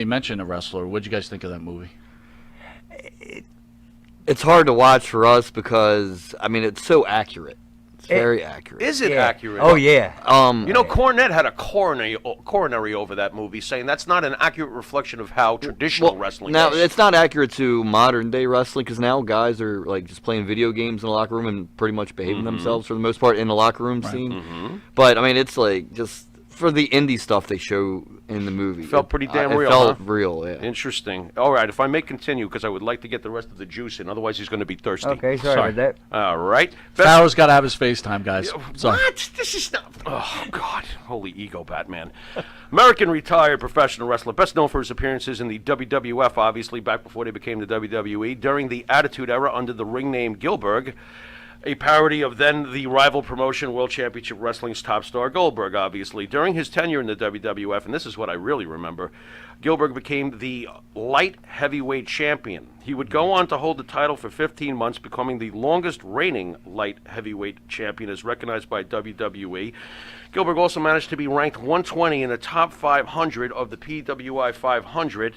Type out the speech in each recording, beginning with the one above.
You mentioned a wrestler. What'd you guys think of that movie? It's hard to watch for us because, I mean, it's so accurate. It's very accurate. Is it accurate? Oh, yeah. You know, Cornette had a coronary over that movie, saying that's not an accurate reflection of how traditional wrestling now, is. it's not accurate to modern day wrestling because now guys are like just playing video games in the locker room and pretty much behaving themselves for the most part in the locker room scene. But I mean, it's like just for the indie stuff they show in the movie. Felt pretty damn real. It felt huh? real, yeah. Interesting. All right, if I may continue, because I would like to get the rest of the juice in, otherwise he's going to be thirsty. Okay, sorry about that. All right. Farrell's got to have his FaceTime, guys. Sorry. What? This is not. Oh, God. Holy ego, Batman. American retired professional wrestler, best known for his appearances in the WWF, obviously, back before they became the WWE, during the Attitude Era under the ring name Gillberg, a parody of then the rival promotion World Championship Wrestling's top star Goldberg, obviously. During his tenure in the WWF, and this is what I really remember, Gillberg became the light heavyweight champion. He would go on to hold the title for 15 months, becoming the longest reigning light heavyweight champion as recognized by WWE. Gillberg also managed to be ranked 120 in the top 500 of the PWI 500.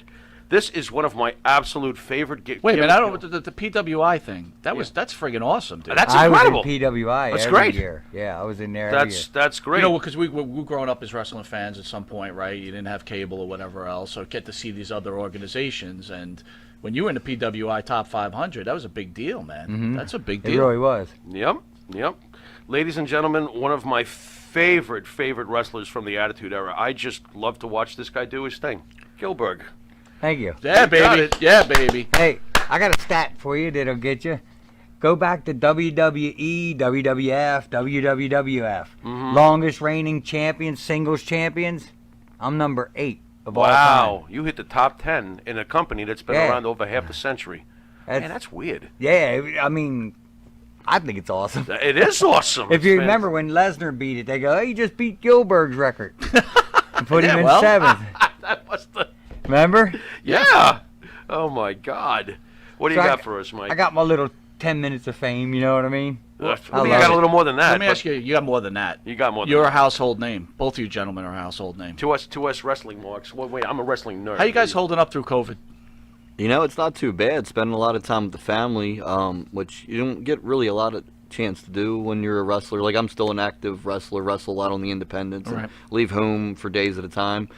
This is one of my absolute favorite. Wait a minute, I don't the PWI thing. That's friggin' awesome, dude. That's incredible. I was in PWI That's every great. year. Yeah, I was in there every year. That's great. You know, because we were growing up as wrestling fans at some point, right? You didn't have cable or whatever else, so get to see these other organizations. And when you were in the PWI Top 500, that was a big deal, man. That's a big deal. It really was. Yep. Ladies and gentlemen, one of my favorite wrestlers from the Attitude Era. I just love to watch this guy do his thing. Gillberg. Thank you. Yeah, baby. Yeah, baby. Hey, I got a stat for you that'll get you. Go back to WWE, WWF, WWF. Longest reigning champions, singles champions. I'm number 8 of all time. Wow, you hit the top 10 in a company that's been around over half a century. Man, that's weird. Yeah, I mean, I think it's awesome. It is awesome. If you remember when Lesnar beat it, they go, "Hey, you just beat Gillberg's record." And put him in 7th. That was the... Remember? Yeah. Oh, my God. What do you got for us, Mike? I got my little 10 minutes of fame, you know what I mean? You got a little more than that. Let me ask you, you got more than that. You got more than You're that. a household name. Both of you gentlemen are a household name. To us wrestling marks. Well, wait, I'm a wrestling nerd. How you guys holding up through COVID? You know, it's not too bad. Spending a lot of time with the family, which you don't get really a lot of chance to do when you're a wrestler. Like, I'm still an active wrestler, wrestle a lot on the independents, and leave home for days at a time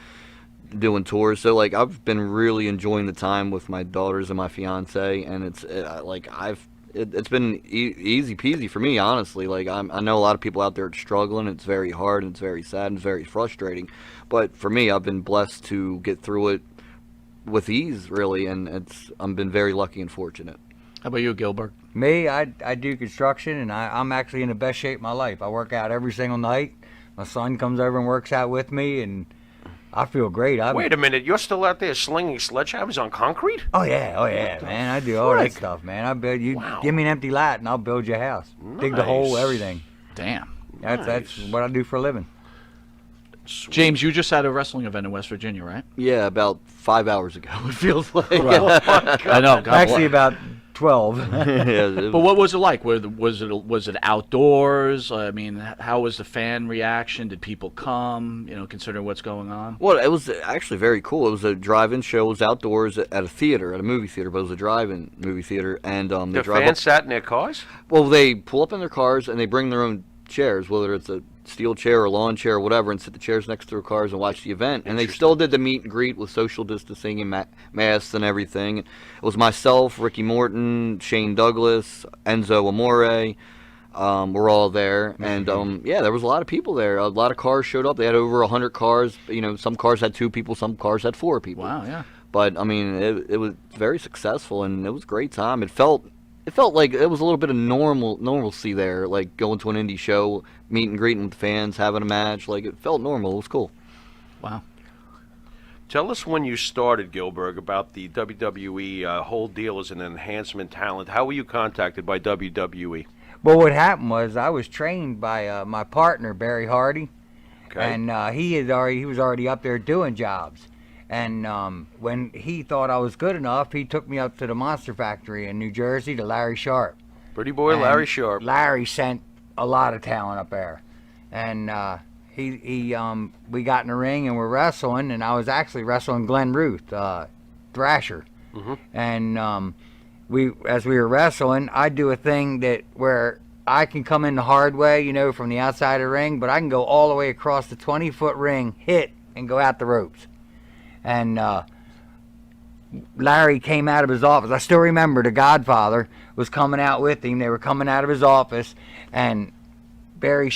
doing tours. So, like, I've been really enjoying the time with my daughters and my fiance, and it's been easy peasy for me, honestly. Like, I know a lot of people out there are struggling. It's very hard, and it's very sad, and it's very frustrating. But for me, I've been blessed to get through it with ease, really, and I've been very lucky and fortunate. How about you, Gillberg? Me, I do construction, and I'm actually in the best shape of my life. I work out every single night. My son comes over and works out with me, and I feel great. Wait a minute, you're still out there slinging sledgehammers on concrete? Oh yeah, man. I do all that stuff, man. I build you. Wow. Give me an empty lot, and I'll build your house. Dig the hole, everything. Damn. That's what I do for a living. Sweet. James, you just had a wrestling event in West Virginia, right? Yeah, about 5 hours ago, it feels like. I know. Actually, about 12. Yeah, But what was it like? Was it outdoors? I mean, how was the fan reaction? Did people come? You know, considering what's going on. well, it was actually very cool. It was a drive-in show. It was outdoors at a theater, at a movie theater, but it was a drive-in movie theater. And The fans sat in their cars? Well, they pull up in their cars and they bring their own chairs, whether it's a steel chair or lawn chair or whatever, and sit the chairs next to their cars and watch the event. And they still did the meet and greet with social distancing and masks and everything. It was myself, Ricky Morton, Shane Douglas, Enzo Amore. We're all there, and yeah, there was a lot of people there. A lot of cars showed up. They had over 100 cars. You know, some cars had 2 people, some cars had 4 people. Wow, yeah. But I mean, it was very successful, and it was a great time. It felt like it was a little bit of normalcy there, like going to an indie show, meet and greeting with fans, having a match. Like, it felt normal. It was cool. Wow. Tell us when you started, Gillberg, about the WWE whole deal as an enhancement talent. How were you contacted by WWE? Well, what happened was I was trained by my partner, Barry Hardy, Okay. and he was already up there doing jobs. And when he thought I was good enough, he took me up to the Monster Factory in New Jersey to Larry Sharp. Pretty boy And Larry Sharp. Larry sent a lot of talent up there. And we got in the ring and we're wrestling, and I was actually wrestling Glenn Ruth, Thrasher. And as we were wrestling, I do a thing where I can come in the hard way, you know, from the outside of the ring, but I can go all the way across the 20-foot ring, hit, and go out the ropes. And Larry came out of his office. I still remember the Godfather was coming out with him. They were coming out of his office, and Barry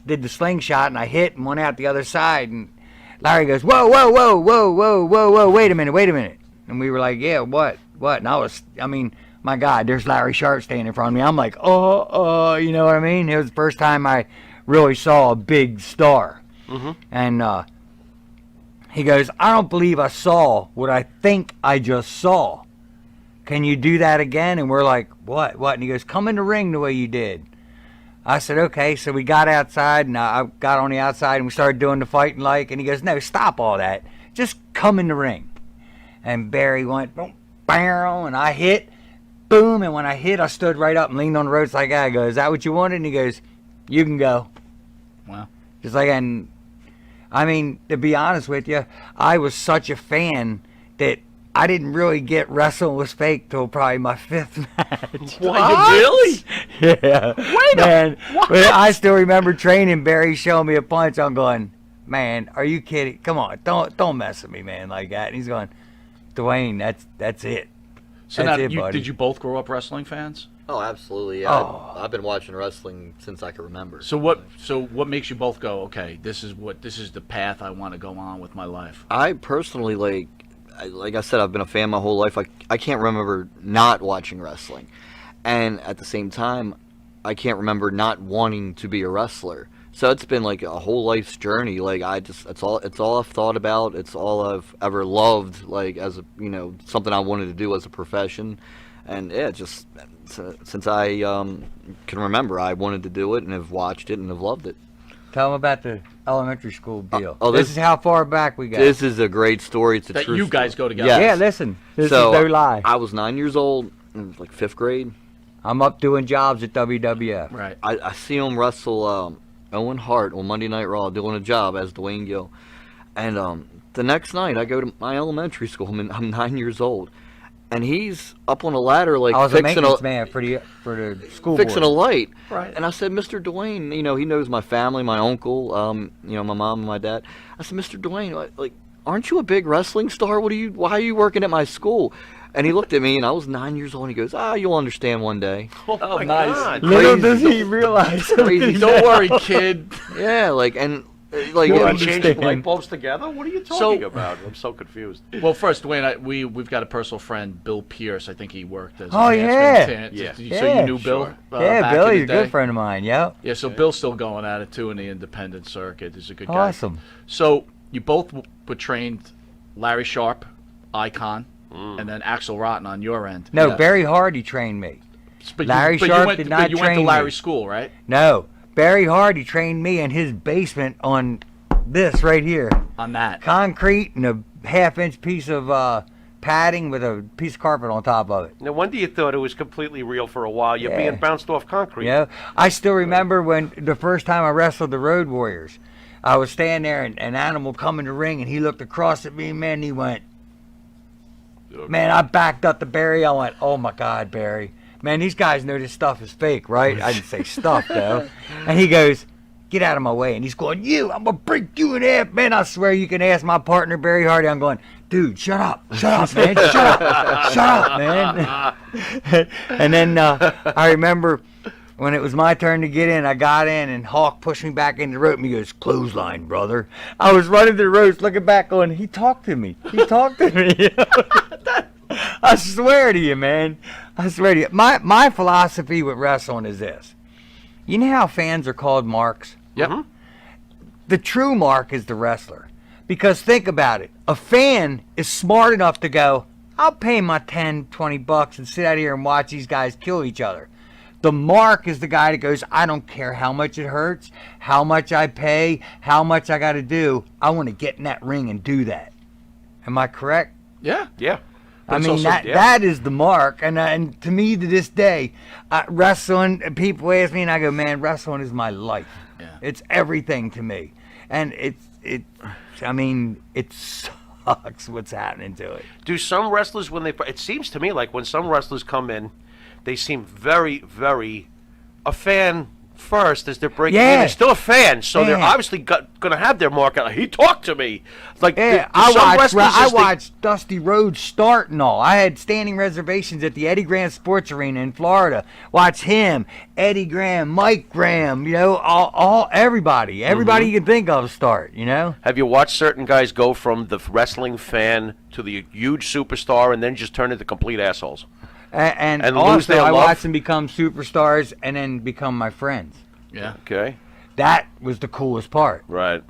did the slingshot, and I hit and went out the other side. And Larry goes, whoa, whoa, whoa, whoa, whoa, whoa, whoa, wait a minute. And we were like, yeah, what? And my God, there's Larry Sharp standing in front of me. I'm like, you know what I mean? It was the first time I really saw a big star. And he goes, I don't believe I saw what I think I just saw. Can you do that again? And we're like, what? And he goes, come in the ring the way you did. I said, okay. So we got outside, and I got on the outside, and we started doing the fighting like. And he goes, no, stop all that. Just come in the ring. And Barry went, boom, bam, and I hit, boom. And when I hit, I stood right up and leaned on the ropes like that. I go, is that what you wanted? And he goes, you can go. Wow. Just like, and I mean, to be honest with you, I was such a fan that I didn't really get Wrestling Was Fake till probably my 5th match. What? Really? Yeah. Man, but I still remember training Barry showing me a punch. I'm going, man, are you kidding? Come on, don't mess with me, man, like that. And he's going, Dwayne, that's it. So that's now, it, buddy. did you both grow up wrestling fans? Oh, absolutely. Yeah. Oh. I've been watching wrestling since I can remember. So what makes you both go, okay, this is the path I want to go on with my life? I personally, like I said, I've been a fan my whole life. I can't remember not watching wrestling. And at the same time, I can't remember not wanting to be a wrestler. So it's been like a whole life's journey. Like it's all I've thought about. It's all I've ever loved, like as a, you know, something I wanted to do as a profession. And yeah, just since I can remember, I wanted to do it and have watched it and have loved it. Tell them about the elementary school deal. This is how far back we got. This is a great story. It's a That true you story. guys go together. Yes. Yeah, listen. This So, is no lie. I was 9 years old, like 5th grade. I'm up doing jobs at WWF. Right. I see him wrestle Owen Hart on Monday Night Raw doing a job as Dwayne Gill. And the next night, I go to my elementary school. I'm 9 years old. And he's up on a ladder, like I was a fixing maintenance man for the school fixing a board. light. Right. And I said, Mr. Dwayne, you know, he knows my family, my uncle, you know, my mom and my dad. I said, Mr. Dwayne, like, aren't you a big wrestling star? Why are you working at my school? And he looked at me, and I was 9 years old, and he goes, you'll understand one day. Oh, my nice. God. Little does he realize. Crazy. Don't worry, kid. Yeah, like, and Are like, we understand. changing light bulbs together? What are you talking about? I'm so confused. Well, first, Dwayne, we've got a personal friend, Bill Pierce. I think he worked as Oh, an yeah. Yeah. So Yeah, you knew Bill? sure. Yeah, back in Billy's the a good day? friend of mine. Yep. Yeah, so Bill's still going at it, too, in the independent circuit. He's a good guy. Awesome. So you both were trained Larry Sharp, Icon, and then Axel Rotten on your end. No, Yeah. Barry Hardy trained me. But Larry but Sharp went, did but not you went train to me. Larry's school, right? No, Barry Hardy trained me in his basement on this right here. On that. Concrete and a half-inch piece of padding with a piece of carpet on top of it. No wonder you thought it was completely real for a while. You're Yeah. being bounced off concrete. Yeah, I still remember when the first time I wrestled the Road Warriors. I was standing there, and an animal come in the ring, and he looked across at me, man, and he went, man, I backed up to Barry. I went, oh, my God, Barry. Man, these guys know this stuff is fake, right? I didn't say stuff, though. And he goes, get out of my way. And he's going, I'm going to break you in half. Man, I swear you can ask my partner, Barry Hardy. I'm going, dude, shut up, man. Shut up, man. And then I remember when it was my turn to get in, I got in, and Hawk pushed me back in the rope, and he goes, clothesline, brother. I was running to the ropes, looking back, going, he talked to me. He talked to me. I swear to you, man. I swear to you. My philosophy with wrestling is this. You know how fans are called marks? Yep. The true mark is the wrestler. Because think about it. A fan is smart enough to go, I'll pay my $10-20 and sit out here and watch these guys kill each other. The mark is the guy that goes, I don't care how much it hurts, how much I pay, how much I got to do. I want to get in that ring and do that. Am I correct? Yeah. Yeah. I it's mean, also- that is the mark. And to me, to this day, wrestling, people ask me, and I go, man, wrestling is my life. Yeah. It's everything to me. and I mean, it sucks what's happening to it. Do some wrestlers, it seems to me like when some wrestlers come in, they seem very, very a fan first as they're breaking in. They're still a fan, so they're obviously going to have their mark out. He talked to me. Like, I watched Dusty Rhodes start and all. I had standing reservations at the Eddie Graham Sports Arena in Florida. Watch him, Eddie Graham, Mike Graham, you know, everybody you can think of start, you know. Have you watched certain guys go from the wrestling fan to the huge superstar and then just turn into complete assholes? And lose also, their I love? watched them become superstars and then become my friends. Yeah. Okay. That was the coolest part. Right.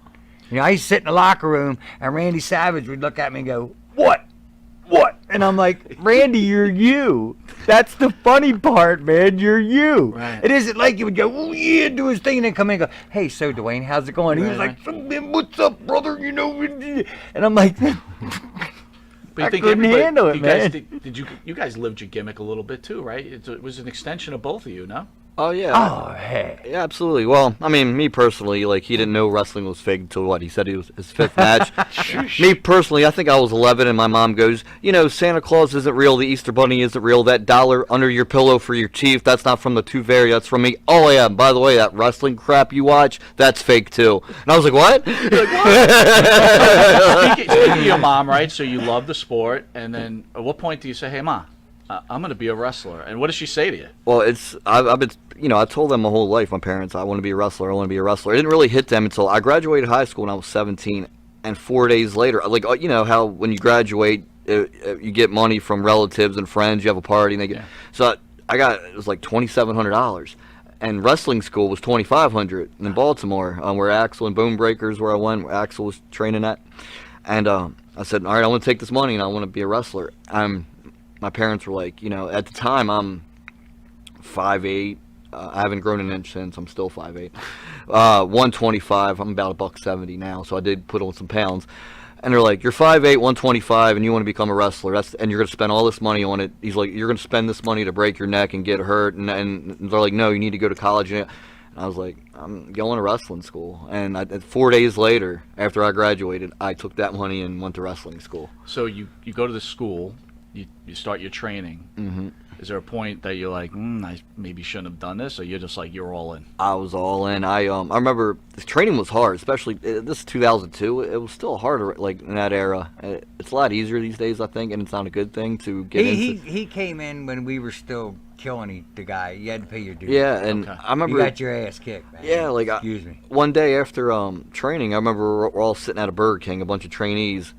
You know, I used to sit in the locker room, and Randy Savage would look at me and go, "What? What?" And I'm like, "Randy, you're you. That's the funny part, man. You're you. Right. It isn't like you would go, oh, yeah, do his thing, and then come in and go, hey, so Dwayne, how's it going?" He was like, "What's up, brother? You know," and I'm like, But I couldn't handle it, you man. guys, you guys lived your gimmick a little bit too, right? It was an extension of both of you, no? Oh yeah. Oh, hey. Yeah, absolutely. Well, I mean, me personally, like, he didn't know wrestling was fake until what? He said it was his 5th match. Me personally, I think I was 11, and my mom goes, you know, Santa Claus isn't real, the Easter Bunny isn't real, that dollar under your pillow for your chief, that's not from the Tooth Fairy, that's from me. Oh yeah, by the way, that wrestling crap you watch, that's fake too. And I was like, what? Speaking of your mom, right? So you love the sport, and then at what point do you say, "Hey, Ma, I'm going to be a wrestler"? And what does she say to you? Well, I've been, you know, I told them my whole life, my parents, I want to be a wrestler, I want to be a wrestler. It didn't really hit them until I graduated high school when I was 17, and 4 days later, like, you know how when you graduate, you get money from relatives and friends, you have a party, and they get, so it was like $2,700, and wrestling school was $2,500 in Baltimore, where Axel and Bone Breakers, where I went, where Axel was training at, and I said, all right, I want to take this money, and I want to be a wrestler. My parents were like, you know, at the time, I'm 5'8". I haven't grown an inch since. I'm still 5'8". 125. I'm about $170 now, so I did put on some pounds. And they're like, you're 5'8", 125, and you want to become a wrestler. And you're going to spend all this money on it. He's like, you're going to spend this money to break your neck and get hurt. And they're like, no, you need to go to college. And I was like, I'm going to wrestling school. And 4 days later, after I graduated, I took that money and went to wrestling school. So you go to the school, you start your training. Mm-hmm. Is there a point that you're like, I maybe shouldn't have done this, or you're just like, you're all in? I was all in. I remember the training was hard, especially this is 2002. It was still harder, like, in that era. It's a lot easier these days, I think, and it's not a good thing to get into. He came in when we were still killing the guy. You had to pay your dues. Yeah, and Okay. I remember. You got your ass kicked, man. Yeah, like, excuse me. One day after training, I remember we're all sitting at a Burger King, a bunch of trainees,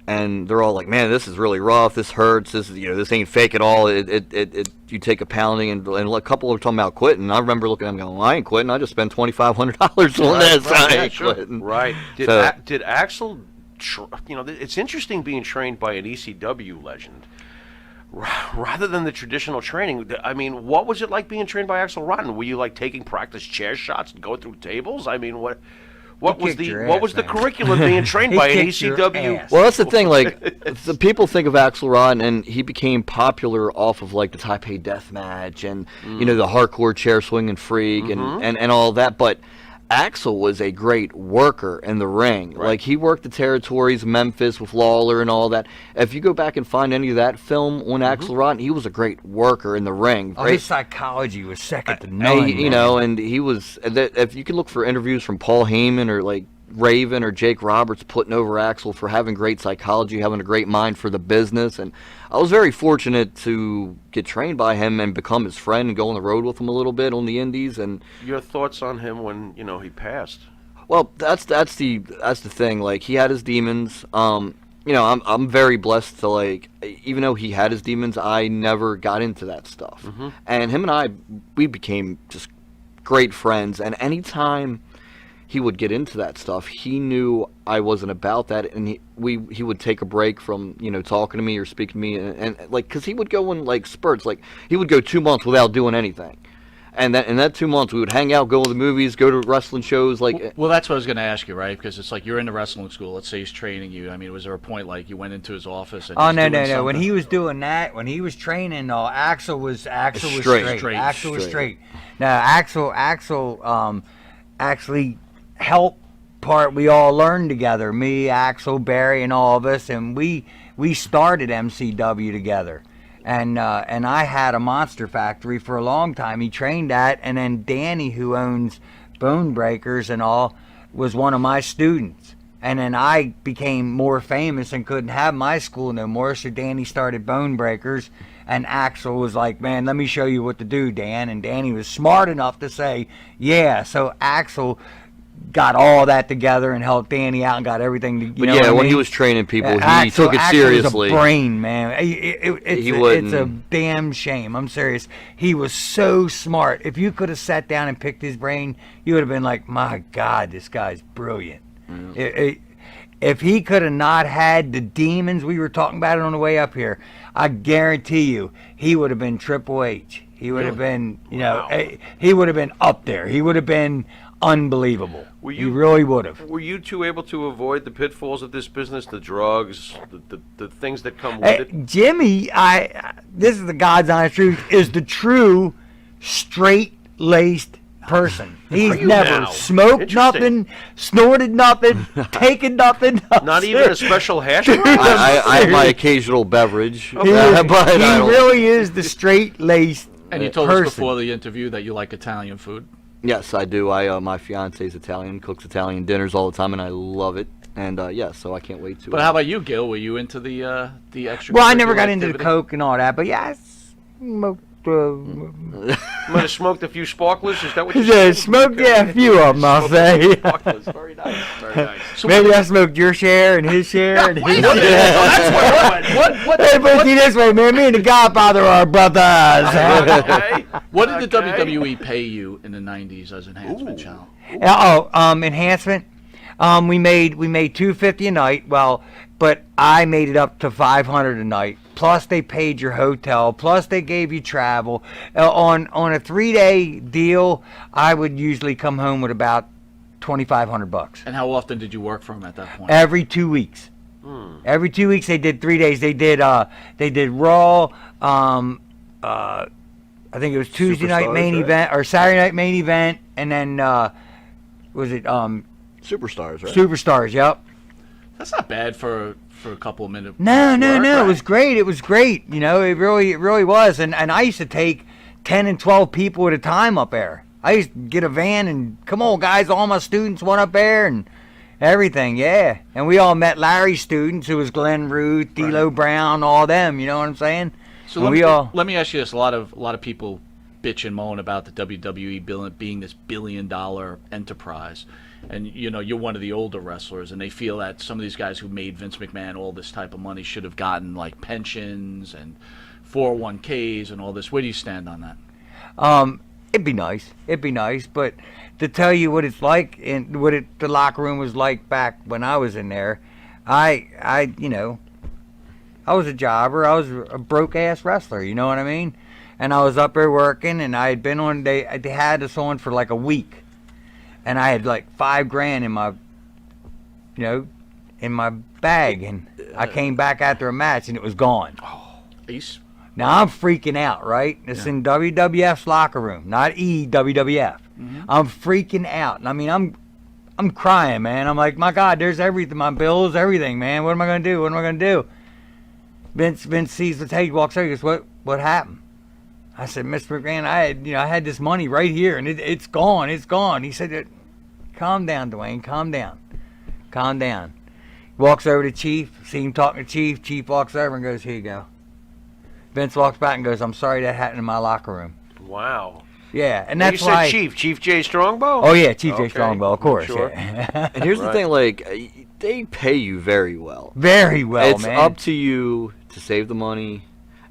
and they're all like, "Man, this is really rough. This hurts. This is, you know, this ain't fake at all. You take a pounding," and a couple were talking about quitting. I remember looking at them going, well, "I ain't quitting. I just spent $2,500 on this. I ain't quitting." Right. Did Axel? You know, it's interesting being trained by an ECW legend rather than the traditional training. I mean, what was it like being trained by Axel Rotten? Were you like taking practice chair shots and going through tables? I mean, what was the curriculum being trained by an ECW? Well, that's the thing. Like, the people think of Axl Rotten, and he became popular off of like the Taipei Deathmatch and you know, the hardcore chair swinging freak and all that. But Axl was a great worker in the ring. Right. Like, he worked the territories, Memphis with Lawler and all that. If you go back and find any of that film on Axl Rotten, he was a great worker in the ring. Oh, his psychology was second to none. You know, and he was. If you can look for interviews from Paul Heyman or like Raven or Jake Roberts putting over Axl for having great psychology, having a great mind for the business, and I was very fortunate to get trained by him and become his friend and go on the road with him a little bit on the indies. And your thoughts on him when, you know, he passed? Well, that's the thing. Like, he had his demons. You know, I'm very blessed to, like, even though he had his demons, I never got into that stuff. And him and I, we became just great friends. And anytime he would get into that stuff, he knew I wasn't about that, and he would take a break from, you know, talking to me or speaking to me, and like, because he would go in like spurts. Like, he would go 2 months without doing anything. And in that 2 months, we would hang out, go to the movies, go to wrestling shows. Like, well, that's what I was going to ask you, right? Because it's like, you're in the wrestling school. Let's say he's training you. I mean, was there a point like you went into his office? And oh, no. When he was doing that, when he was training, Axl was straight. Axl was straight. Now, Axl actually helped part we all learned together. Me, Axel, Barry, and all of us, and we started MCW together. And I had a Monster Factory for a long time. He trained at, and then Danny, who owns Bone Breakers and all, was one of my students. And then I became more famous and couldn't have my school no more, so Danny started Bone Breakers, and Axel was like, man, let me show you what to do, Dan. And Danny was smart enough to say, yeah. So Axel got all that together and helped Danny out and got everything to, But yeah, when he was training people, he took it seriously. Was a brain, man. It's a damn shame. I'm serious. He was so smart. If you could have sat down and picked his brain, you would have been like, my God, this guy's brilliant. If he could have not had the demons, we were talking about it on the way up here, I guarantee you, he would have been Triple H. He would have been, he would have been up there. He would have been unbelievable. He really would have. Were you two able to avoid the pitfalls of this business, the drugs, the things that come with it? Jimmy, this is the God's honest truth, is the true straight-laced person. He's never smoked nothing, snorted nothing, taken nothing. Not even a special hash brown? I have my occasional beverage. He really is the straight-laced And you told us before the interview that you like Italian food. Yes, I do. My fiance's Italian, cooks Italian dinners all the time, and I love it. And so I can't wait to. But how about you, Gil? Were you into the extra? Well, I never got into the coke and all that, but yeah, I smoked. Might have smoked a few sparklers. Is that what you said? Smoked, a few of them, I'll say. Very nice. Very nice. So maybe I smoked your share and his share and his share. Hey, put it this way, man. Me and the Godfather are brothers. Okay. What did the WWE pay you in the '90s as enhancement channel? Enhancement. We made $250 a night. Well, but I made it up to $500 a night. Plus they paid your hotel. Plus they gave you travel. On a 3-day deal, I would usually come home with about $2,500. And how often did you work for them at that point? Every 2 weeks. Every 2 weeks they did 3 days. They did Raw. I think it was Tuesday night main event or Saturday night main event, and then was it Superstars, right? Superstars, yep. That's not bad for a couple of minutes. No. It was great. It was great. You know, it really was. And I used to take 10 and 12 people at a time up there. I used to get a van and come on, guys, all my students went up there and everything, yeah. And we all met Larry's students, who was Glenn Ruth, D'Lo Brown, all them. You know what I'm saying? So let me ask you this: a lot of people bitch and moan about the WWE being this billion-dollar enterprise. And, you know, you're one of the older wrestlers, and they feel that some of these guys who made Vince McMahon all this type of money should have gotten, like, pensions and 401ks and all this. Where do you stand on that? It'd be nice. But to tell you what it's like and the locker room was like back when I was in there, I was a jobber. I was a broke-ass wrestler, you know what I mean? And I was up there working, and I had been on, they had us on for like a week. And I had like $5,000 in my bag, and I came back after a match, and it was gone. Oh, Ace. Now I'm freaking out, right? It's in WWF's locker room, not WWF. Mm-hmm. I'm freaking out, and I mean I'm crying, man. I'm like, my God, there's everything, my bills, everything, man. What am I gonna do? Vince sees the tape, walks over, he goes, what happened? I said, Mr. McMahon, I had this money right here, and it's gone. He said, calm down, Dwayne, calm down. Walks over to Chief, see him talking to Chief. Chief walks over and goes, here you go. Vince walks back and goes, I'm sorry that happened in my locker room. Wow. Yeah, and that's why. You said Chief J Strongbow? Oh yeah, Chief J Strongbow, of course. Sure. Yeah. And here's the thing, like, they pay you very well. Very well, it's man. It's up to you to save the money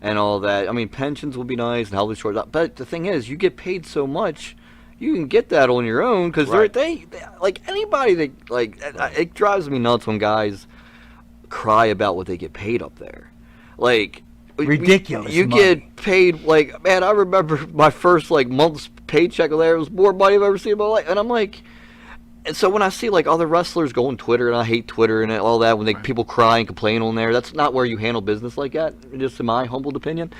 and all that. I mean, pensions will be nice and health insurance, but the thing is, you get paid so much, you can get that on your own, because they like anybody that, like, it drives me nuts when guys cry about what they get paid up there. Like, ridiculous. You money. get paid, like, man, I remember my first, like, month's paycheck there. It was more money I've ever seen in my life. And I'm like, And so when I see like other wrestlers go on Twitter, and I hate Twitter and all that, when people cry and complain on there, that's not where you handle business like that, just in my humble opinion.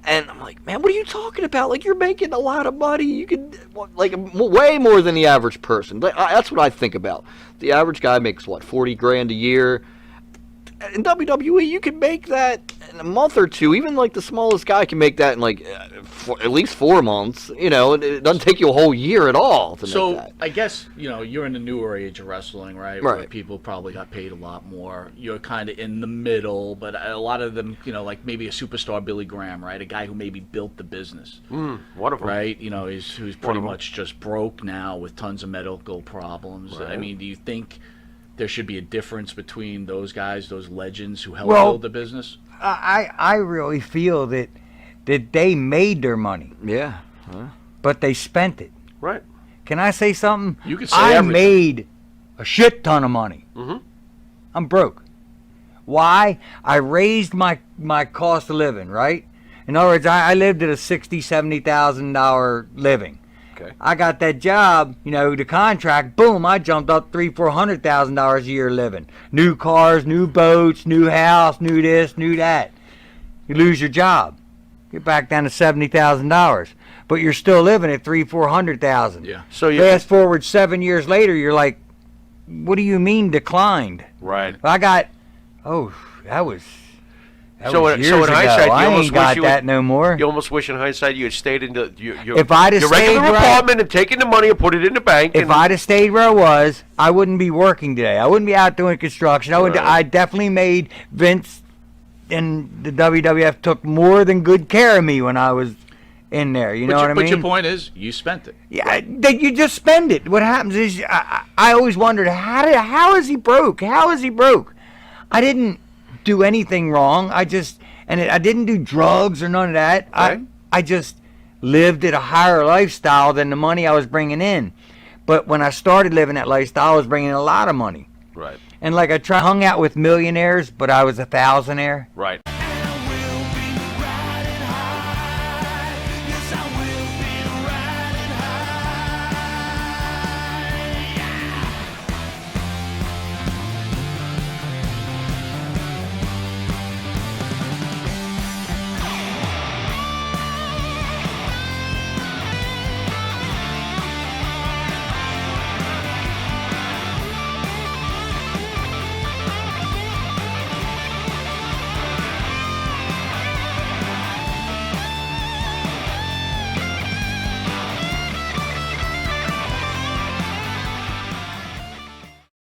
And I'm like, man, what are you talking about? Like, you're making a lot of money. You can, like, way more than the average person. That's what I think about. The average guy makes, what, 40 grand a year? In WWE, you can make that in a month or two. Even like the smallest guy can make that in like at least 4 months. You know, it doesn't take you a whole year at all to make that. I guess, you know, you're in the newer age of wrestling, right? Where people probably got paid a lot more. You're kind of in the middle, but a lot of them, you know, like maybe a superstar Billy Graham, right? A guy who maybe built the business. One of them. Right? You know, who's pretty much just broke now with tons of medical problems. Right. I mean, do you think there should be a difference between those guys, those legends who helped build the business? I really feel that they made their money. Yeah. But they spent it. Right. Can I say something? You can say everything. Made a shit ton of money. I'm broke. Why? I raised my cost of living, right? In other words, I lived at a $60,000, $70,000 living. Okay. I got that job, you know, the contract, boom, I jumped up $300,000-$400,000 a year living. New cars, new boats, new house, new this, new that. You lose your job. You're back down to $70,000. But you're still living at $300,000-$400,000. Yeah. So you fast forward 7 years later, you're like, what do you mean declined? Right. I got, that was years in ago. hindsight, you I almost ain't got wish that no more. You almost wish in hindsight you had stayed in If I'd have your stayed regular right- apartment and taken the money and put it in the bank. If I'd have stayed where I was, I wouldn't be working today. I wouldn't be out doing construction. I definitely made Vince and the WWF took more than good care of me when I was in there. You know what I mean? But your point is, you spent it. Yeah, you just spend it. What happens is, I always wondered, how is he broke? How is he broke? I didn't do anything wrong. I didn't do drugs or none of that. Okay. I just lived at a higher lifestyle than the money I was bringing in. But when I started living that lifestyle, I was bringing in a lot of money. Right. And like hung out with millionaires, but I was a thousandaire. Right.